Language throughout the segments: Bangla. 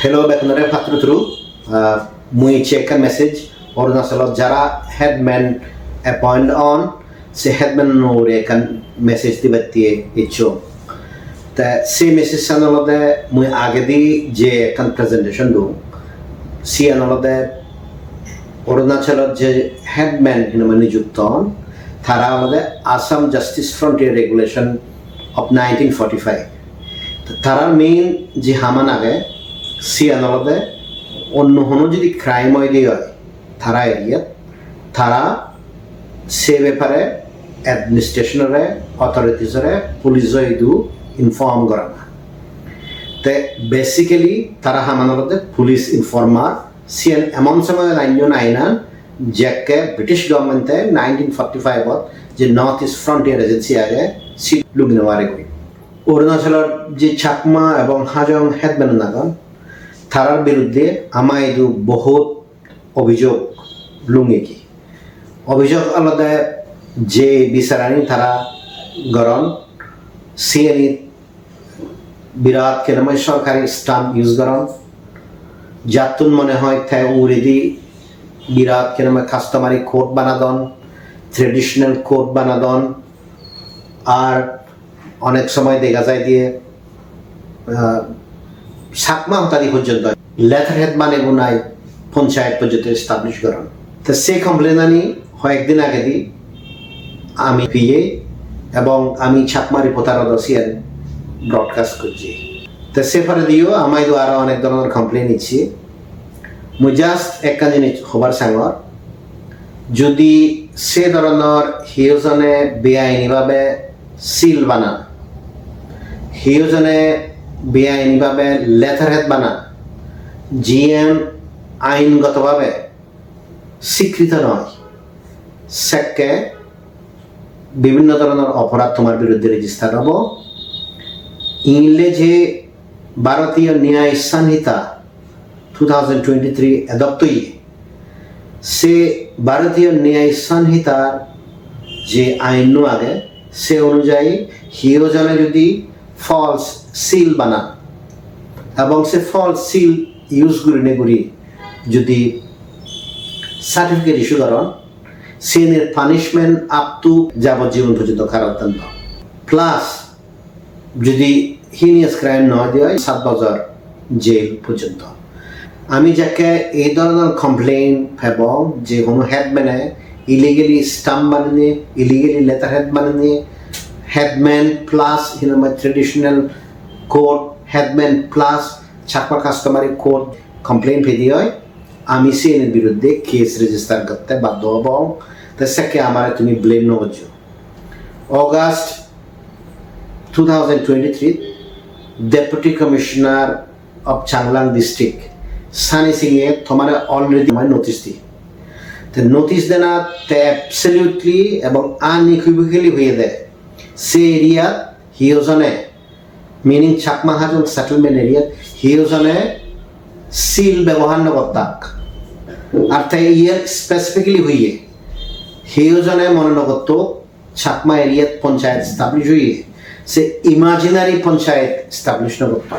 Hello, bekunare patru through. Mui check a message. Orunachalot jara headman appoint on. Se headman no rekan message dibatie icho. Ta se message sanalode mui agedi je kan presentation do. Si analode Orunachalot je headman hinamani jukton. Thara alode Assam Justice Frontier Regulation of 1945. Thara main je haman age সি আদালতে অন্য কোনো যদি ক্রাইম হয়ে হয় তারা এরিয়াত তারা সে ব্যাপারে অ্যাডমিনিস্ট্রেশনরে অথরিটিজরে পুলিশে ইদু ইনফর্ম করে না তে বেসিক্যালি তারা হামানলতে পুলিশ ইনফর্মার সিএন এমন সময় আইন আইনান যাকে ব্রিটিশ গভর্নমেন্টে 1945 যে নর্থ ইস্ট ফ্রন্টিয়ার এজেন্সি আগে সি লুগনেওয়ারে কই অরুণাচলের যে চাকমা এবং হাজং হেডম্যান নাগন তারার বিরুদ্ধে আমাইদু বহুত অভিযোগ লুঙ্গি কি অভিযোগ আলাদা যে বিচারানি তারা গরম সিএনই বিরাট কেনময় সরকারি স্টাম্প ইউজ গরম যাতুন মনে হয় তাই উড়িদি বিরাট কেনময় কাস্টমারি কোড বানাদন ট্রেডিশনাল কোড বানাদন আর অনেক সময় দেখা যায় দিয়ে সাকমা হতাদি পর্যন্ত লেথার হেড মানে গুনাই পঞ্চায়েত পর্যন্ত এস্টাবলিশ করেন তো সে কমপ্লেনানি কয়েকদিন আগে দি আমি পিএ এবং আমি ছাকমারি প্রতারণা দোষিয়ান ব্রডকাস্ট করছি তো সে ফলে দিও আমায় তো আরো অনেক ধরনের কমপ্লেন ইচ্ছি মুই জাস্ট একটা জিনিস হবার সাঙ্গর যদি সে ধরনের হিউজনে বেআইনিভাবে সিল বানান হিউজনে বেআইনিভাবে লেথারহেড বানান জিএম আইনগতভাবে স্বীকৃত নয় সেকে বিভিন্ন ধরনের অপরাধ তোমার বিরুদ্ধে রেজিস্টার হব ইংরেজি ভারতীয় ন্যায় সংহিতা 2023 এদপ্তই সে ভারতীয় ন্যায় সংহিতার যে আইন আগে সে অনুযায়ী হিরোজনে যদি ফলস সিল বানান এবং সে ফলস সিল ইউজ করি নেগুড়ি যদি সার্টিফিকেট ইস্যু করেন সেনের পানিশমেন্ট আপ টু যাবজ্জীবন পর্যন্ত কারাদণ্ড প্লাস যদি হিনিয়াস ক্রাইম নয় দেয় 7 বছর জেল পর্যন্ত আমি যাকে এই ধরনের কমপ্লেন এবং যে কোনো হেডম্যানে ইলিগেলি স্টাম্প বানিয়ে ইলিগেলি লেটার হেড বানিয়ে headman plus traditional code headman plus ছাপা কাস্টমারি কোড কমপ্লেন ফেদি হয় আমি সিএনের বিরুদ্ধে কেস রেজিস্টার করতে বাধ্য হব তো সেকে আমার তুমি ব্লেম নবছো August 2023 deputy commissioner of Changlang district Sunny সিংয়ে তোমার অলরেডি আমার নোটিস দিই তো নোটিস দেনা তে অ্যাবসলিউটলি এবং আনইকুইভোক্যালি হয়ে দেয় সে এরিয়া হিওজনে meaning Chakma Hajong settlement area হিওজনে সিল ব্যবহার নগতাক আর তাই ইয়ার স্পেসিফিক্যালি হইয়ে হিওজনে মনোনগত চাকমা এরিয়াত পঞ্চায়েত স্টাবলিশ হইয়ে সে ইমাজিনারি পঞ্চায়েত স্টাবলিশ নগত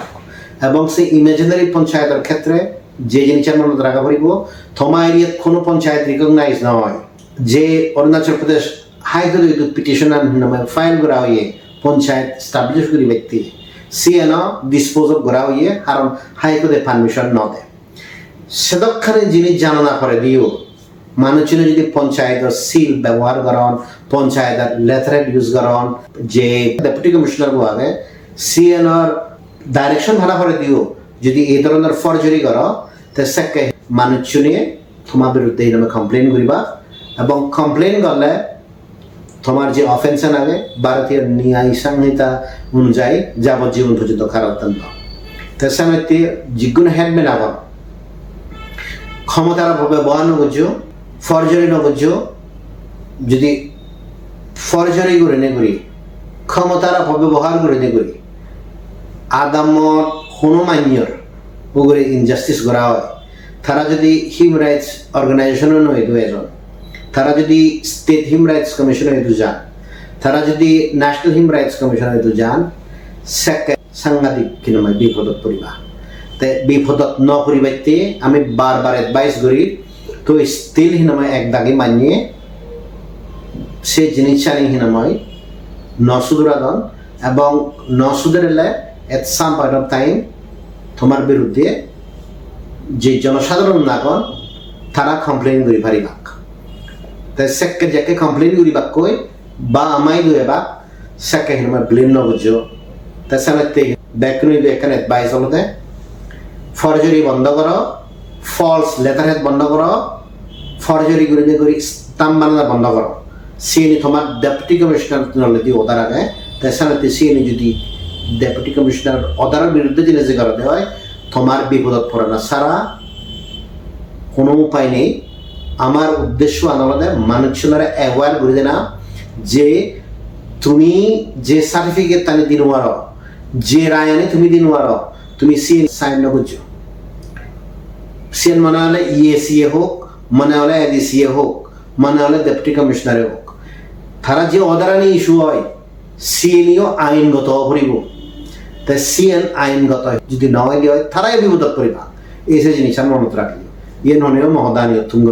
এবং সে ইমাজিনারি পঞ্চায়েতের ক্ষেত্রে যে জিনিসের মনে রাখা পড়িব থমা এরিয়াত কোনো পঞ্চায়েত রিকগনাইজ না হয় যে অরুণাচল প্রদেশ হাইকোর্ট পিটিশনার নামে ফাইল করা হইয়ে পঞ্চায়েত স্টাবলিশ করি ব্যক্তি সিএন ডিসপোজ করা হইয়ে কারণ হাইকোর্টে পারমিশন ন দেয় সেদক্ষণে জিনিস জানা না করে দিও মানুষজন যদি পঞ্চায়েতের সিল ব্যবহার করেন পঞ্চায়েতের লেটারেট ইউজ করেন যে ডেপুটি কমিশনার আগে সিএনর ডাইরেকশন ভাড়া করে দিও যদি এই ধরনের ফরজরি করো তো সেকে মানুষজনে তোমার বিরুদ্ধে এই নামে কমপ্লেন করিবা এবং কমপ্লেন করলে তোমার যে অফেন্সন আগে ভারতীয় ন্যায় সংহিতা অনুযায়ী যাবজ্জীবন পর্যন্ত কারাদণ্ড তো সেমতি যিকোনো হেডম্যান আবার ক্ষমতার ব্যবহার নগর্য ফরজরি নগর্য যদি ফরজরি করে নে করি ক্ষমতার অপব্যবহার করে নে করি আদামত হনুমান্যর উপরে ইনজাস্টিস করা হয় তারা যদি হিউম্যান রাইটস অর্গানাইজেশনও নয় এজন তারা যদি স্টেট হিউম্যান রাইটস কমিশন হয়তো যান তারা যদি ন্যাশনাল হিউম্যান রাইটস কমিশন হয়তো যান সেকে সাংঘাতিক কিনময় বিপদত পড়িবা তে বিপদত ন পরিবাইতে আমি বারবার অ্যাডভাইস করি তো স্টিল হিনাময় এক দাগে মানিয়ে সে জিনিস আনি হিনাময় নসুদুরাদন এবং নসুদের এলে এট সাম পয়েন্ট অফ টাইম তোমার বিরুদ্ধে যে জনসাধারণ নাগন তারা কমপ্লেন করি পারিবাক তাই সেকে যাকে কমপ্লেন করিবাক কই বা আমাই দুয়েবা সেকে হিনাময় ব্লেম নবুঝো তাই সামনে ব্যাকরণী এখানে অ্যাডভাইস হলতে ফরজরি বন্ধ করো ফলস লেটারহেড বন্ধ করো ফরজরি করি স্টাম্প বানানো বন্ধ করো সিএনই তোমার ডেপুটি কমিশনার যদি ওদার আগে তাই সামনে সিএনই যদি ডেপুটি কমিশনার ওদারের বিরুদ্ধে জিনিস করা হয় তোমার বিপদত পড়ে না সারা কোনো উপায় নেই আমার উদ্দেশ্য আদালতে মানুষজনের অ্যাওয়ার করে দেনা যে তুমি যে সার্টিফিকেট তানি দিনওয়ার যে রায়নে তুমি দিনওয়ার তুমি সিএন সাইন করছো সিএন মনে হলে ইএসিএ হোক মনে হলে এডিসিএ হোক মনে হলে ডেপুটি কমিশনারে হোক তারা যে অদারানি ইস্যু হয় সিএনইও আইনগত করিব তাই সিএন আইনগত যদি নয় হয় তারাই বিপদত করিবা এই সে জিনিস মনত রাখলি ইয়ে ননেও মহদানীয় তুমি